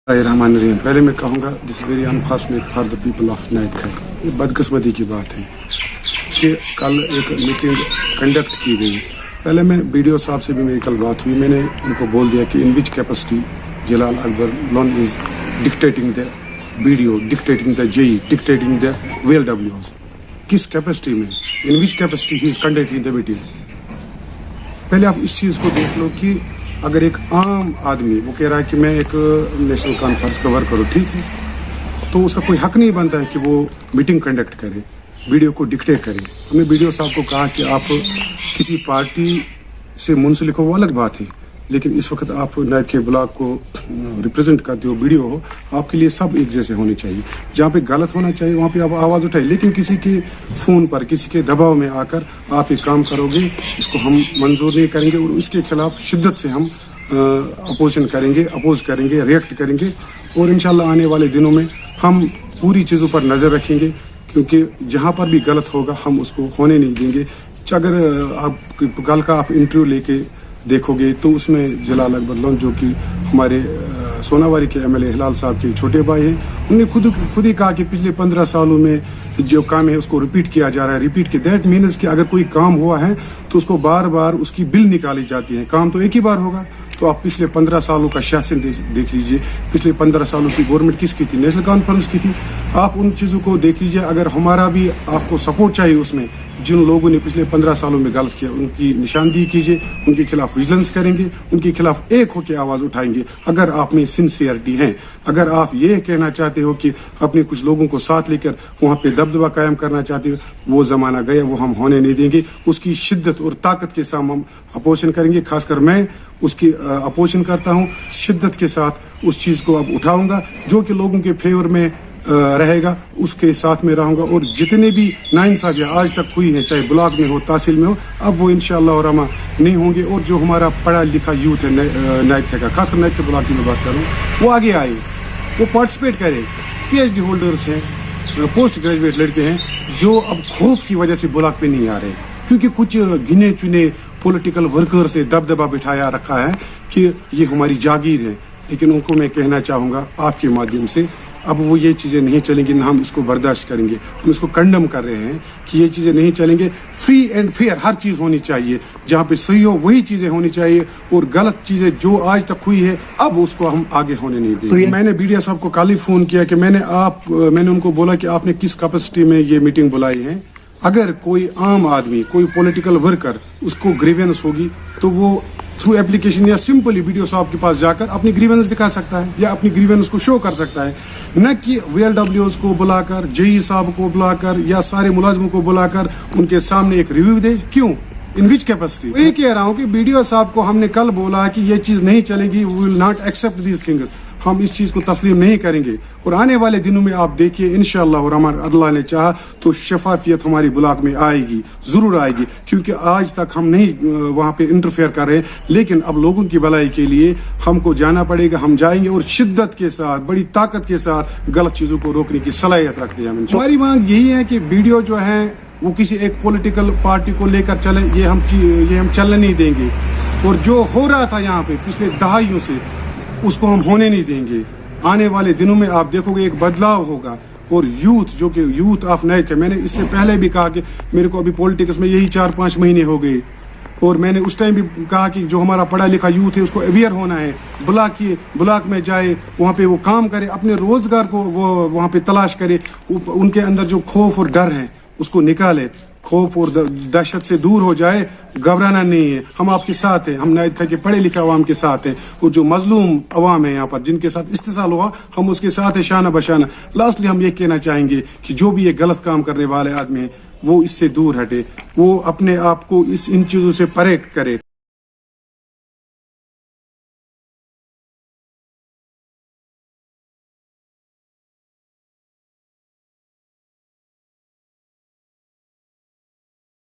रहमानिर्रहीम। पहले मैं कहूँगा this is very unfortunate for the people of night खैर। ये बदकिस्मती की बात है कि कल एक मीटिंग कंडक्ट की गई। पहले मैं बीडीओ साहब से भी मेरी कल बात हुई, मैंने उनको बोल दिया कि in which capacity Jalal Akbar Lone is dictating the BDO, dictating the JE, dictating the VLWs, किस कैपेसिटी में, in which capacity he is conducting the meeting. पहले आप इस चीज़ को देख लो कि अगर एक आम आदमी वो कह रहा है कि मैं एक नेशनल कॉन्फ्रेंस कवर करूँ, ठीक है, तो उसका कोई हक नहीं बनता है कि वो मीटिंग कंडक्ट करे, वीडियो को डिक्टेट करे। हमने वीडियो साहब को कहा कि आप किसी पार्टी से मुंसलिक हो वो अलग बात है, लेकिन इस वक्त आप नाइट के ब्लॉक को रिप्रेजेंट करते हो, वीडियो हो, आपके लिए सब एक जैसे होने चाहिए। जहाँ पे गलत होना चाहिए वहाँ पे आप आवाज़ उठाइए, लेकिन किसी के फ़ोन पर, किसी के दबाव में आकर आप ये काम करोगे, इसको हम मंजूर नहीं करेंगे और इसके खिलाफ शिद्दत से हम अपोज करेंगे, रिएक्ट करेंगे। और इंशाल्लाह आने वाले दिनों में हम पूरी चीज़ों पर नज़र रखेंगे, क्योंकि जहाँ पर भी गलत होगा हम उसको होने नहीं देंगे। अगर आप कल का आप इंटरव्यू लेके देखोगे तो उसमें जलाल अकबर लोन, जो कि हमारे सोनावारी के MLA हिलाल साहब के छोटे भाई हैं, उन्होंने खुद ही कहा कि पिछले 15 सालों में जो काम है उसको रिपीट किया जा रहा है। रिपीट के दैट मीन्स कि अगर कोई काम हुआ है तो उसको बार बार उसकी बिल निकाली जाती है। काम तो एक ही बार होगा। तो आप पिछले 15 सालों का शासन देख लीजिए, पिछले 15 सालों की गवर्नमेंट किसकी थी, नेशनल कॉन्फ्रेंस की थी। आप उन चीज़ों को देख लीजिए। अगर हमारा भी आपको सपोर्ट चाहिए उसमें, जिन लोगों ने पिछले 15 सालों में गलत किया उनकी निशानदेही कीजिए, उनके खिलाफ विजिलेंस करेंगे, उनके खिलाफ एक होकर आवाज़ उठाएंगे। अगर आप में सिंसियरिटी है, अगर आप ये कहना चाहते हो कि अपने कुछ लोगों को साथ लेकर वहाँ पे दबदबा कायम करना चाहते हो, वो ज़माना गया, वो हम होने नहीं देंगे। उसकी शिद्दत और ताकत के साथ हम अपोजिशन करेंगे। खासकर मैं उसकी अपोजिशन करता हूँ, शिद्दत के साथ उस चीज़ को अब उठाऊँगा जो कि लोगों के फेवर में रहेगा, उसके साथ में रहूँगा। और जितने भी नाइंसाफियाँ आज तक हुई हैं, चाहे ब्लॉक में हो, तहसील में हो, अब वो इंशाअल्लाह रहमा नहीं होंगे। और जो हमारा पढ़ा लिखा यूथ है नाइट का, खासकर नाइट के ब्लॉक की मैं बात करूँ, वो आगे आए, वो पार्टिसिपेट करें। PhD होल्डर्स हैं, पोस्ट ग्रेजुएट लड़के हैं जो अब खौफ की वजह से ब्लॉक पे नहीं आ रहे, क्योंकि कुछ गिने चुने पॉलिटिकल वर्कर्स ने दबदबा बिठाया रखा है कि ये हमारी जागीर है। लेकिन उनको मैं कहना चाहूँगा आपके माध्यम से, अब वो ये चीज़ें नहीं चलेंगी, ना हम इसको बर्दाश्त करेंगे। हम इसको कंडम कर रहे हैं कि ये चीज़ें नहीं चलेंगे। फ्री एंड फेयर हर चीज़ होनी चाहिए, जहाँ पे सही हो वही चीज़ें होनी चाहिए। और गलत चीज़ें जो आज तक हुई है अब उसको हम आगे होने नहीं देंगे। तो मैंने बीडीओ साहब को कल ही फ़ोन किया कि मैंने उनको बोला कि आपने किस कैपेसिटी में ये मीटिंग बुलाई है। अगर कोई आम आदमी, कोई पॉलिटिकल वर्कर, उसको ग्रीवेंस होगी तो वो थ्रू एप्लीकेशन या सिंपली वीडियो साहब के पास जाकर अपनी ग्रीवेंस दिखा सकता है या अपनी ग्रीवेंस को शो कर सकता है, न कि VLWs को बुलाकर, JE साहब को बुलाकर या सारे मुलाजिमों को बुलाकर उनके सामने एक रिव्यू दे। क्यों, इन विच कैपेसिटी? वही कह रहा हूँ कि वीडियो साहब को हमने कल बोला कि ये चीज़ नहीं चलेगी, we will not accept these things, हम इस चीज़ को तस्लीम नहीं करेंगे। और आने वाले दिनों में आप देखिए इंशाअल्लाह रहमान, अल्लाह ने चाहा तो शफाफियत हमारी ब्लॉक में आएगी, ज़रूर आएगी। क्योंकि आज तक हम नहीं वहाँ पे इंटरफेयर कर रहे, लेकिन अब लोगों की भलाई के लिए हमको जाना पड़ेगा। हम जाएंगे और शिद्दत के साथ, बड़ी ताकत के साथ गलत चीज़ों को रोकने की सलाहियत रखते हैं। हमारी मांग यही है कि वीडियो जो है वो किसी एक पॉलिटिकल पार्टी को लेकर चले, ये हम चलने नहीं देंगे। और जो हो रहा था यहाँ पे पिछले दहाइयों से, उसको हम होने नहीं देंगे। आने वाले दिनों में आप देखोगे एक बदलाव होगा। और यूथ, जो कि यूथ ऑफ नाइट है, मैंने इससे पहले भी कहा कि मेरे को अभी पॉलिटिक्स में यही 4-5 महीने हो गए, और मैंने उस टाइम भी कहा कि जो हमारा पढ़ा लिखा यूथ है उसको अवेयर होना है, ब्लॉक में जाए, वहाँ पे वो काम करे, अपने रोज़गार को वो वहाँ पे तलाश करे, उनके अंदर जो खौफ और डर है उसको निकाले, खौफ और दहशत से दूर हो जाए। घबराना नहीं है, हम आपके साथ हैं, हम नाइट के पढ़े लिखे अवाम के साथ हैं। और जो मजलूम अवाम है यहाँ पर, जिनके साथ इस्तेसाल हुआ, हम उसके साथ हैं शाना बशाना। लास्टली हम ये कहना चाहेंगे कि जो भी ये गलत काम करने वाले आदमी हैं वो इससे दूर हटे, वो अपने आप को इन चीज़ों से परे करे।